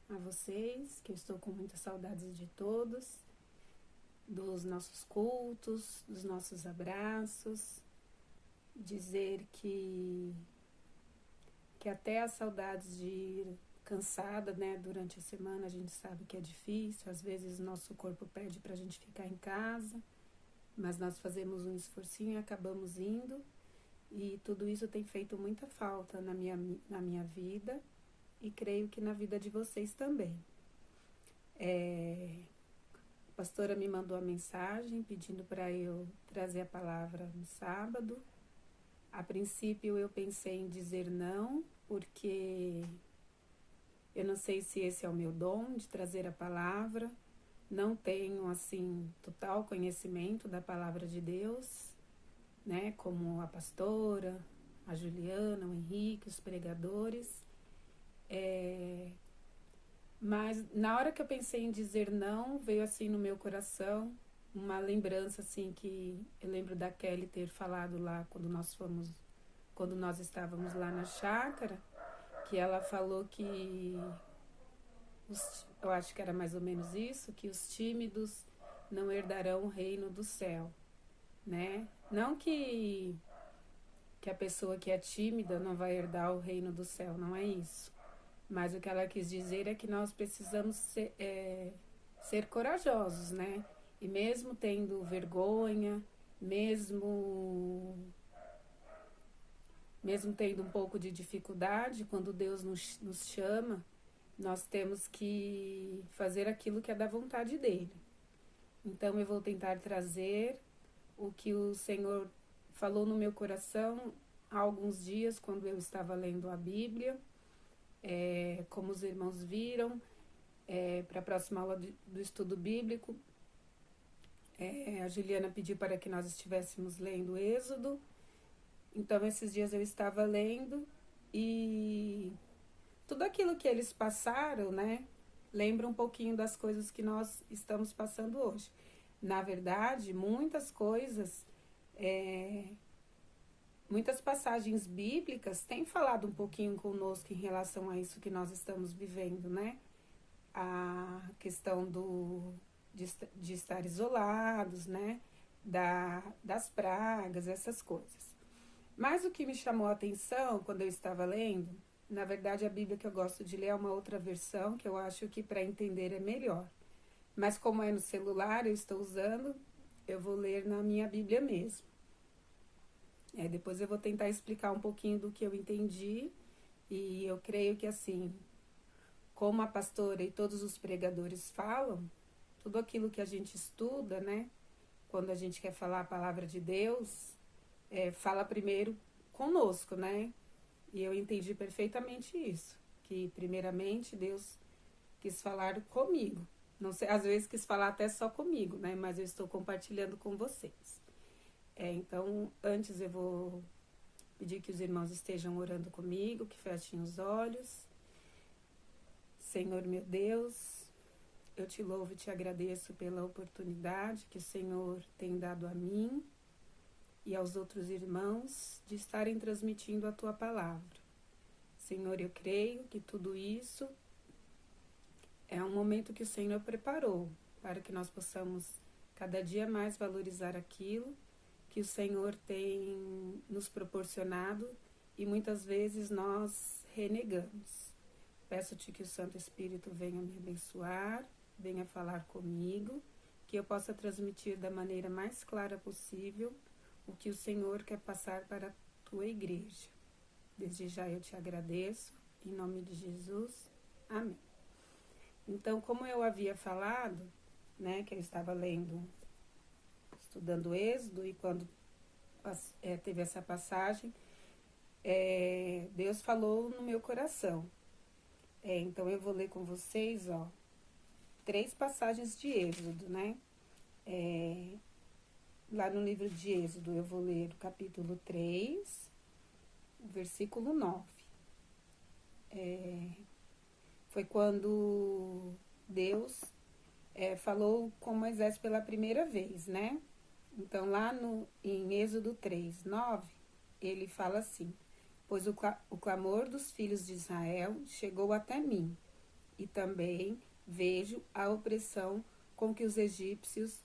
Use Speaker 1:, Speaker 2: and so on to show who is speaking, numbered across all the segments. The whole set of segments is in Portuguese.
Speaker 1: a vocês, que eu estou com muitas saudades de todos, dos nossos cultos, dos nossos abraços, dizer que até as saudades de ir cansada, né, durante a semana, a gente sabe que é difícil, às vezes o nosso corpo pede para a gente ficar em casa, mas nós fazemos um esforcinho e acabamos indo, e tudo isso tem feito muita falta na minha vida, e creio que na vida de vocês também. A pastora me mandou a mensagem pedindo para eu trazer a palavra no sábado. A princípio eu pensei em dizer não, porque eu não sei se esse é o meu dom de trazer a palavra. Não tenho, assim, total conhecimento da palavra de Deus, né? Como a pastora, a Juliana, o Henrique, os pregadores. Mas na hora que eu pensei em dizer não, veio assim no meu coração uma lembrança, assim, que eu lembro da Kelly ter falado lá quando nós estávamos lá na chácara, que ela falou que eu acho que era mais ou menos isso, que os tímidos não herdarão o reino do céu, né? Não que a pessoa que é tímida não vai herdar o reino do céu, não é isso. Mas o que ela quis dizer é que nós precisamos ser corajosos, né? E mesmo tendo vergonha, mesmo tendo um pouco de dificuldade, quando Deus nos chama, nós temos que fazer aquilo que é da vontade dele. Então eu vou tentar trazer o que o Senhor falou no meu coração há alguns dias, quando eu estava lendo a Bíblia. Como os irmãos viram, para a próxima aula do estudo bíblico, a Juliana pediu para que nós estivéssemos lendo Êxodo. Então esses dias eu estava lendo e tudo aquilo que eles passaram, né, lembra um pouquinho das coisas que nós estamos passando hoje. Na verdade, muitas coisas, muitas passagens bíblicas têm falado um pouquinho conosco em relação a isso que nós estamos vivendo, né? A questão de estar isolados, né? Das pragas, essas coisas. Mas o que me chamou a atenção quando eu estava lendo, na verdade a Bíblia que eu gosto de ler é uma outra versão, que eu acho que para entender é melhor. Mas como é no celular, eu estou usando, eu vou ler na minha Bíblia mesmo. Depois eu vou tentar explicar um pouquinho do que eu entendi, e eu creio que assim, como a pastora e todos os pregadores falam, tudo aquilo que a gente estuda, né, quando a gente quer falar a palavra de Deus, fala primeiro conosco, né? E eu entendi perfeitamente isso, que primeiramente Deus quis falar comigo. Não sei, às vezes quis falar até só comigo, né? Mas eu estou compartilhando com vocês. Então, antes eu vou pedir que os irmãos estejam orando comigo, que fechem os olhos. Senhor meu Deus, eu te louvo e te agradeço pela oportunidade que o Senhor tem dado a mim e aos outros irmãos de estarem transmitindo a tua palavra. Senhor, eu creio que tudo isso é um momento que o Senhor preparou para que nós possamos cada dia mais valorizar aquilo que o Senhor tem nos proporcionado e muitas vezes nós renegamos. Peço-te que o Santo Espírito venha me abençoar, venha falar comigo, que eu possa transmitir da maneira mais clara possível o que o Senhor quer passar para a tua igreja. Desde já eu te agradeço, em nome de Jesus. Amém. Então, como eu havia falado, né, que eu estava estudando Êxodo, e quando teve essa passagem, Deus falou no meu coração. Então, eu vou ler com vocês, 3 passagens de Êxodo, né? Lá no livro de Êxodo, eu vou ler o capítulo 3, o versículo 9. Foi quando Deus falou com Moisés pela primeira vez, né? Então, lá em Êxodo 3, 9, ele fala assim: pois o clamor dos filhos de Israel chegou até mim, e também vejo a opressão com que os egípcios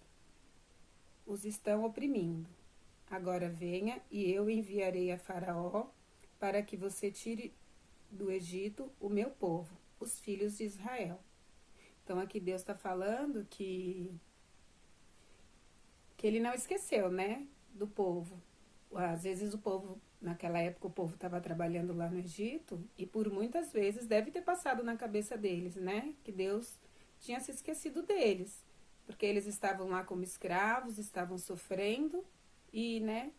Speaker 1: os estão oprimindo. Agora venha e eu enviarei a Faraó para que você tire do Egito o meu povo, os filhos de Israel. Então aqui Deus está falando que ele não esqueceu, né, do povo. Às vezes o povo, naquela época o povo estava trabalhando lá no Egito e por muitas vezes deve ter passado na cabeça deles, né, que Deus tinha se esquecido deles, porque eles estavam lá como escravos, estavam sofrendo e, né,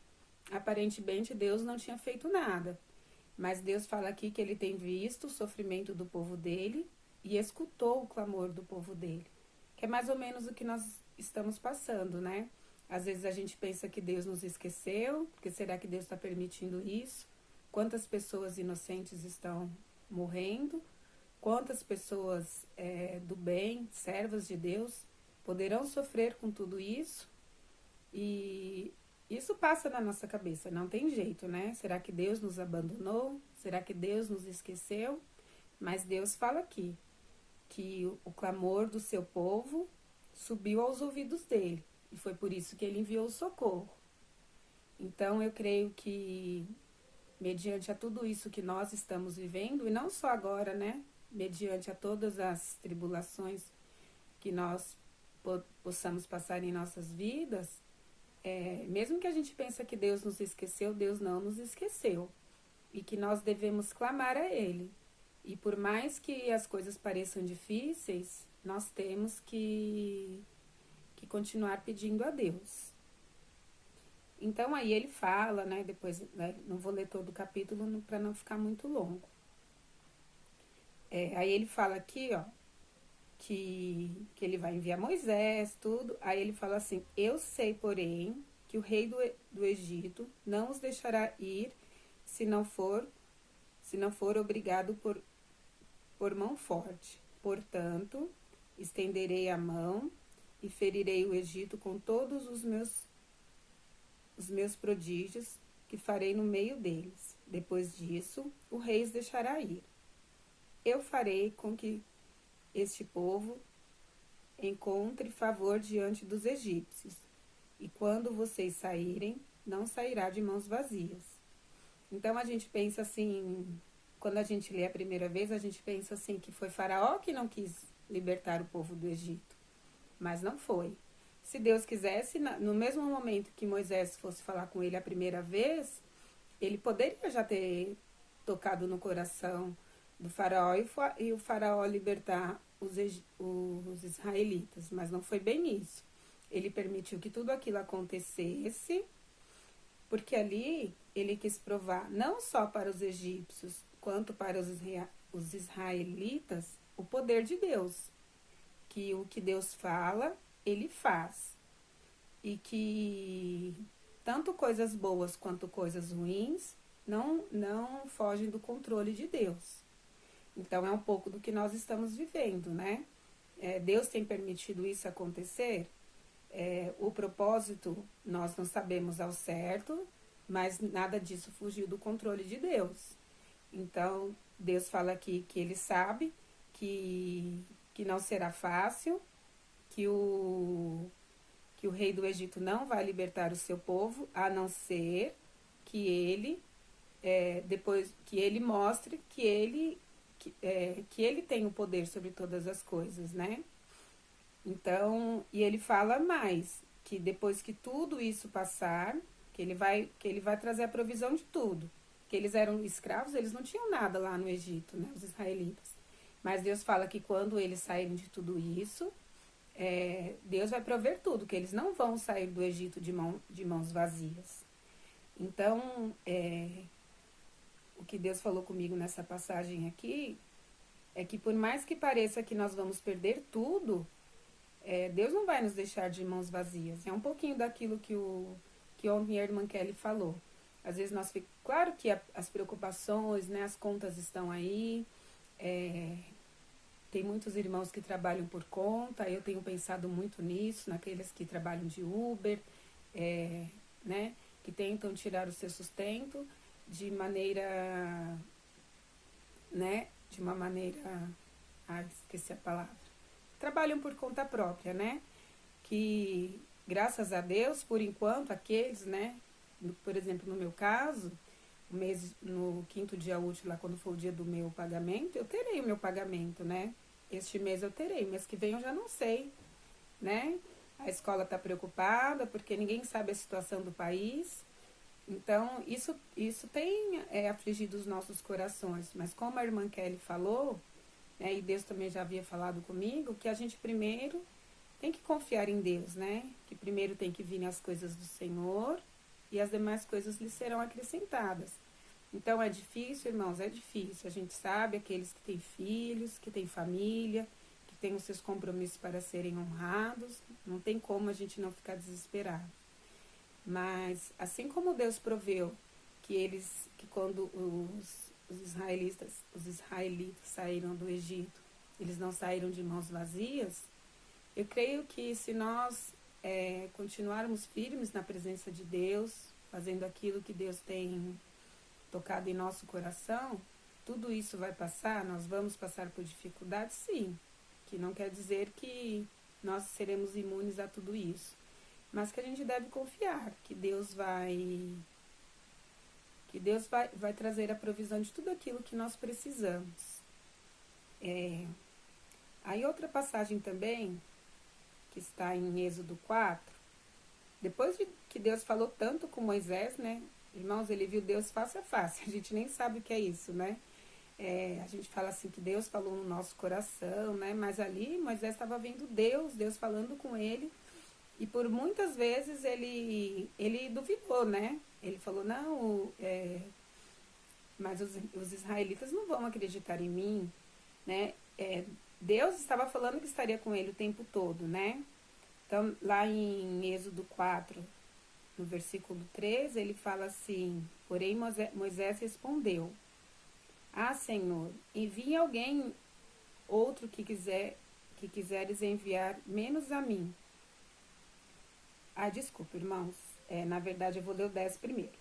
Speaker 1: aparentemente Deus não tinha feito nada. Mas Deus fala aqui que ele tem visto o sofrimento do povo dele e escutou o clamor do povo dele, que é mais ou menos o que nós estamos passando, né? Às vezes a gente pensa que Deus nos esqueceu, porque será que Deus está permitindo isso? Quantas pessoas inocentes estão morrendo? Quantas pessoas do bem, servas de Deus, poderão sofrer com tudo isso? E isso passa na nossa cabeça, não tem jeito, né? Será que Deus nos abandonou? Será que Deus nos esqueceu? Mas Deus fala aqui que o clamor do seu povo subiu aos ouvidos dele. E foi por isso que ele enviou o socorro. Então eu creio que, mediante a tudo isso que nós estamos vivendo, e não só agora, né? Mediante a todas as tribulações que nós possamos passar em nossas vidas, mesmo que a gente pense que Deus nos esqueceu, Deus não nos esqueceu. E que nós devemos clamar a Ele. E por mais que as coisas pareçam difíceis, nós temos que continuar pedindo a Deus. Então aí ele fala, né, depois, né, não vou ler todo o capítulo para não ficar muito longo. Aí ele fala aqui, ó, que ele vai enviar Moisés, tudo. Aí ele fala assim: eu sei, porém, que o rei do Egito não os deixará ir se não for obrigado por mão forte. Portanto, estenderei a mão e ferirei o Egito com todos os meus prodígios que farei no meio deles. Depois disso, o rei os deixará ir. Eu farei com que este povo encontre favor diante dos egípcios. E quando vocês saírem, não sairá de mãos vazias. Então a gente pensa assim, quando a gente lê a primeira vez, a gente pensa assim que foi Faraó que não quis libertar o povo do Egito. Mas não foi. Se Deus quisesse, no mesmo momento que Moisés fosse falar com ele a primeira vez, ele poderia já ter tocado no coração do Faraó e o Faraó libertar os israelitas, mas não foi bem isso. Ele permitiu que tudo aquilo acontecesse, porque ali ele quis provar não só para os egípcios, quanto para os israelitas, o poder de Deus. Que o que Deus fala, ele faz. E que tanto coisas boas quanto coisas ruins não fogem do controle de Deus. Então é um pouco do que nós estamos vivendo, né? Deus tem permitido isso acontecer. O propósito nós não sabemos ao certo, mas nada disso fugiu do controle de Deus. Então Deus fala aqui que ele sabe que não será fácil, que o rei do Egito não vai libertar o seu povo, a não ser que ele, depois que ele mostre que ele tem o poder sobre todas as coisas, né? Então, e ele fala mais, que depois que tudo isso passar, que ele vai trazer a provisão de tudo. Que eles eram escravos, eles não tinham nada lá no Egito, né, os israelitas. Mas Deus fala que quando eles saírem de tudo isso, Deus vai prover tudo, que eles não vão sair do Egito de mãos vazias. Então, o que Deus falou comigo nessa passagem aqui é que por mais que pareça que nós vamos perder tudo, Deus não vai nos deixar de mãos vazias. É um pouquinho daquilo que ontem a irmã Kelly falou. Às vezes nós ficamos... Claro que as preocupações, né, as contas estão aí. Tem muitos irmãos que trabalham por conta. Eu tenho pensado muito nisso, naqueles que trabalham de Uber, né, que tentam tirar o seu sustento de maneira, né, de uma maneira esqueci a palavra. Trabalham por conta própria, né? Que, graças a Deus, por enquanto, aqueles, né? Por exemplo, no meu caso, no quinto dia útil, lá quando for o dia do meu pagamento, eu terei o meu pagamento, né? Este mês eu terei, mês que vem eu já não sei, né? A escola está preocupada porque ninguém sabe a situação do país. Então, isso tem afligido os nossos corações. Mas como a irmã Kelly falou, né, e Deus também já havia falado comigo, que a gente primeiro tem que confiar em Deus, né? Que primeiro tem que vir as coisas do Senhor e as demais coisas lhe serão acrescentadas. Então, é difícil, irmãos, é difícil. A gente sabe, aqueles que têm filhos, que têm família, que têm os seus compromissos para serem honrados, não tem como a gente não ficar desesperado. Mas, assim como Deus proveu que quando os israelitas saíram do Egito, eles não saíram de mãos vazias, eu creio que se nós continuarmos firmes na presença de Deus, fazendo aquilo que Deus tem tocado em nosso coração, tudo isso vai passar, nós vamos passar por dificuldades, sim, que não quer dizer que nós seremos imunes a tudo isso, mas que a gente deve confiar que Deus vai trazer a provisão de tudo aquilo que nós precisamos. Aí outra passagem também, que está em Êxodo 4, depois de que Deus falou tanto com Moisés, né? Irmãos, ele viu Deus face a face, a gente nem sabe o que é isso, né? A gente fala assim que Deus falou no nosso coração, né? Mas ali Moisés estava vendo Deus falando com ele, e por muitas vezes ele duvidou, né? Ele falou, não, mas os israelitas não vão acreditar em mim, né? Deus estava falando que estaria com ele o tempo todo, né? Então, lá em Êxodo 4, no versículo 3, ele fala assim, porém Moisés respondeu, Senhor, envie alguém outro que quiseres enviar, menos a mim. Desculpa, irmãos, na verdade eu vou ler o 10 primeiro.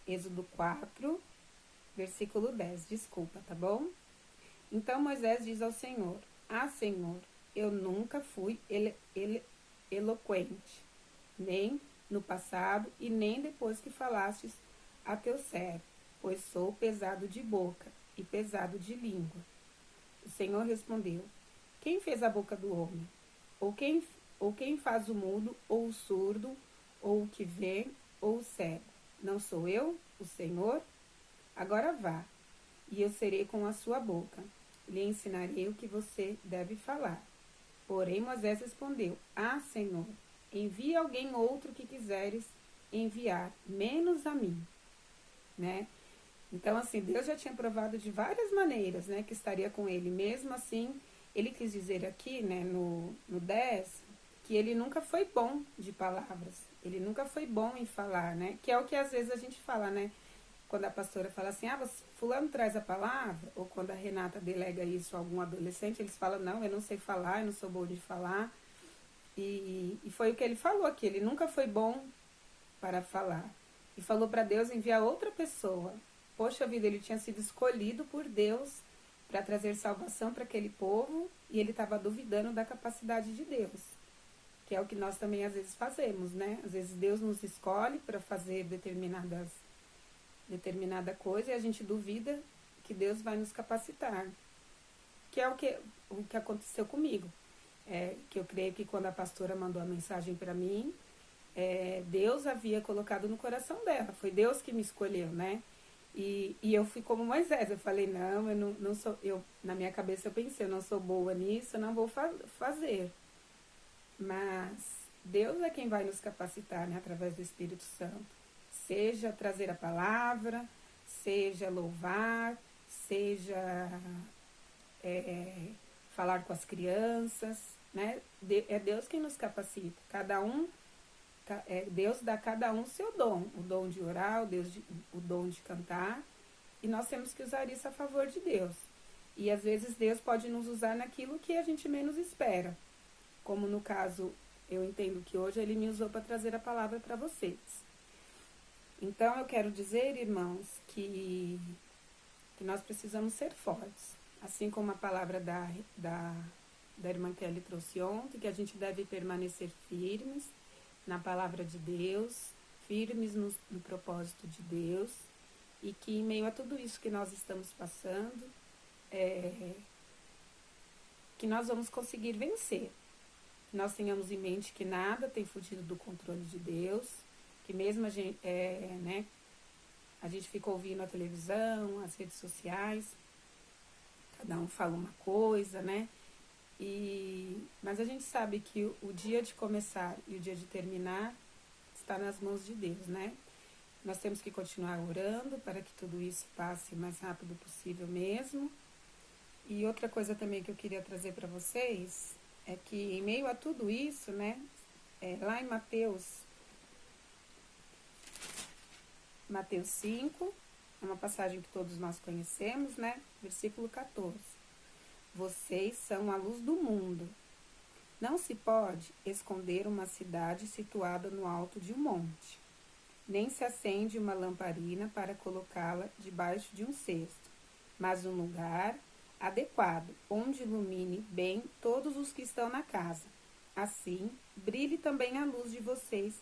Speaker 1: Êxodo 4, versículo 10, desculpa, tá bom? Então Moisés diz ao Senhor, Senhor, eu nunca fui eloquente, nem no passado e nem depois que falastes a teu servo, pois sou pesado de boca e pesado de língua. O Senhor respondeu, quem fez a boca do homem? Ou quem faz o mudo, ou o surdo, ou o que vê, ou o cego? Não sou eu, o Senhor? Agora vá, e eu serei com a sua boca. Lhe ensinarei o que você deve falar. Porém Moisés respondeu, Senhor, envie alguém outro que quiseres enviar, menos a mim, né? Então, assim, Deus já tinha provado de várias maneiras, né, que estaria com ele. Mesmo assim, ele quis dizer aqui, né, no 10, que ele nunca foi bom de palavras. Ele nunca foi bom em falar, né? Que é o que às vezes a gente fala, né? Quando a pastora fala assim, fulano traz a palavra, ou quando a Renata delega isso a algum adolescente, eles falam, não, eu não sei falar, eu não sou bom de falar. E foi o que ele falou aqui, ele nunca foi bom para falar. E falou para Deus enviar outra pessoa. Poxa vida, ele tinha sido escolhido por Deus para trazer salvação para aquele povo, e ele estava duvidando da capacidade de Deus. Que é o que nós também às vezes fazemos, né? Às vezes Deus nos escolhe para fazer determinada coisa e a gente duvida que Deus vai nos capacitar. Que é o que aconteceu comigo. Que eu creio que quando a pastora mandou a mensagem para mim, Deus havia colocado no coração dela. Foi Deus que me escolheu, né? E eu fui como Moisés. Eu falei, não, eu não sou... na minha cabeça eu pensei, eu não sou boa nisso, eu não vou fazer. Mas Deus é quem vai nos capacitar, né? Através do Espírito Santo. Seja trazer a palavra, seja louvar, seja falar com as crianças, né? É Deus quem nos capacita. Deus dá a cada um seu dom. O dom de orar, o dom de cantar. E nós temos que usar isso a favor de Deus. E às vezes Deus pode nos usar naquilo que a gente menos espera. Como no caso, eu entendo que hoje Ele me usou para trazer a palavra para vocês. Então, eu quero dizer, irmãos, que nós precisamos ser fortes. assim como a palavra da irmã Kelly trouxe ontem, que a gente deve permanecer firmes na palavra de Deus, firmes no propósito de Deus, e que em meio a tudo isso que nós estamos passando, que nós vamos conseguir vencer. Que nós tenhamos em mente que nada tem fugido do controle de Deus, que mesmo a gente fica ouvindo a televisão, as redes sociais, cada um fala uma coisa, né? Mas a gente sabe que o dia de começar e o dia de terminar está nas mãos de Deus, né? Nós temos que continuar orando para que tudo isso passe o mais rápido possível mesmo. E outra coisa também que eu queria trazer para vocês é que em meio a tudo isso, né? Lá em Mateus 5, é uma passagem que todos nós conhecemos, né? Versículo 14. Vocês são a luz do mundo. Não se pode esconder uma cidade situada no alto de um monte, nem se acende uma lamparina para colocá-la debaixo de um cesto, mas um lugar adequado, onde ilumine bem todos os que estão na casa. Assim, brilhe também a luz de vocês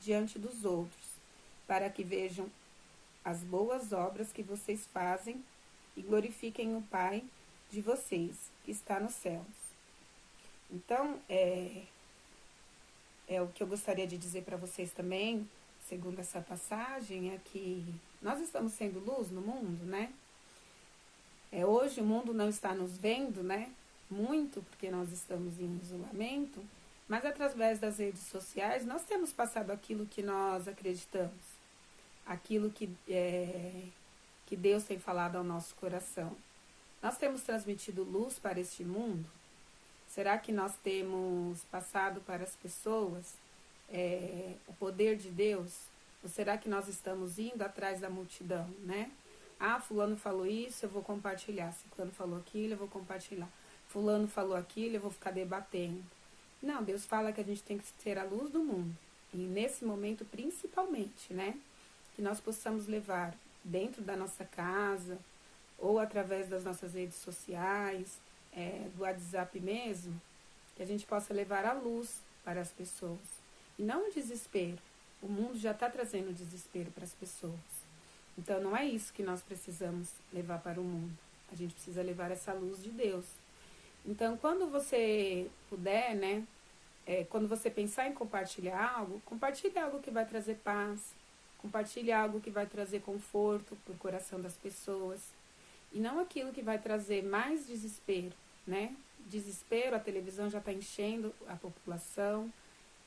Speaker 1: diante dos outros, para que vejam as boas obras que vocês fazem e glorifiquem o Pai de vocês, que está nos céus. Então, o que eu gostaria de dizer para vocês também, segundo essa passagem, é que nós estamos sendo luz no mundo, né? Hoje o mundo não está nos vendo, né? Muito, porque nós estamos em isolamento, mas através das redes sociais nós temos passado aquilo que nós acreditamos, aquilo que Deus tem falado ao nosso coração. Nós temos transmitido luz para este mundo? Será que nós temos passado para as pessoas o poder de Deus? Ou será que nós estamos indo atrás da multidão, né? Ah, fulano falou isso, eu vou compartilhar. Se fulano falou aquilo, eu vou compartilhar. Fulano falou aquilo, eu vou ficar debatendo. Não, Deus fala que a gente tem que ser a luz do mundo. E nesse momento, principalmente, né? Que nós possamos levar dentro da nossa casa, ou através das nossas redes sociais, do WhatsApp mesmo, que a gente possa levar a luz para as pessoas. E não o desespero. O mundo já está trazendo desespero para as pessoas. Então não é isso que nós precisamos levar para o mundo. A gente precisa levar essa luz de Deus. Então quando você puder, né, quando você pensar em compartilhar algo, compartilhe algo que vai trazer paz, compartilhe algo que vai trazer conforto para o coração das pessoas. E não aquilo que vai trazer mais desespero, né? Desespero, a televisão já está enchendo a população,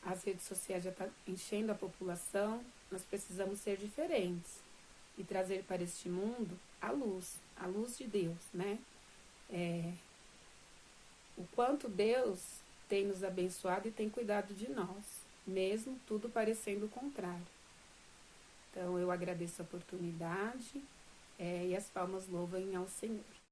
Speaker 1: as redes sociais já estão enchendo a população. Nós precisamos ser diferentes e trazer para este mundo a luz de Deus, né? O quanto Deus tem nos abençoado e tem cuidado de nós, mesmo tudo parecendo o contrário. Então eu agradeço a oportunidade e as palmas louvem ao Senhor.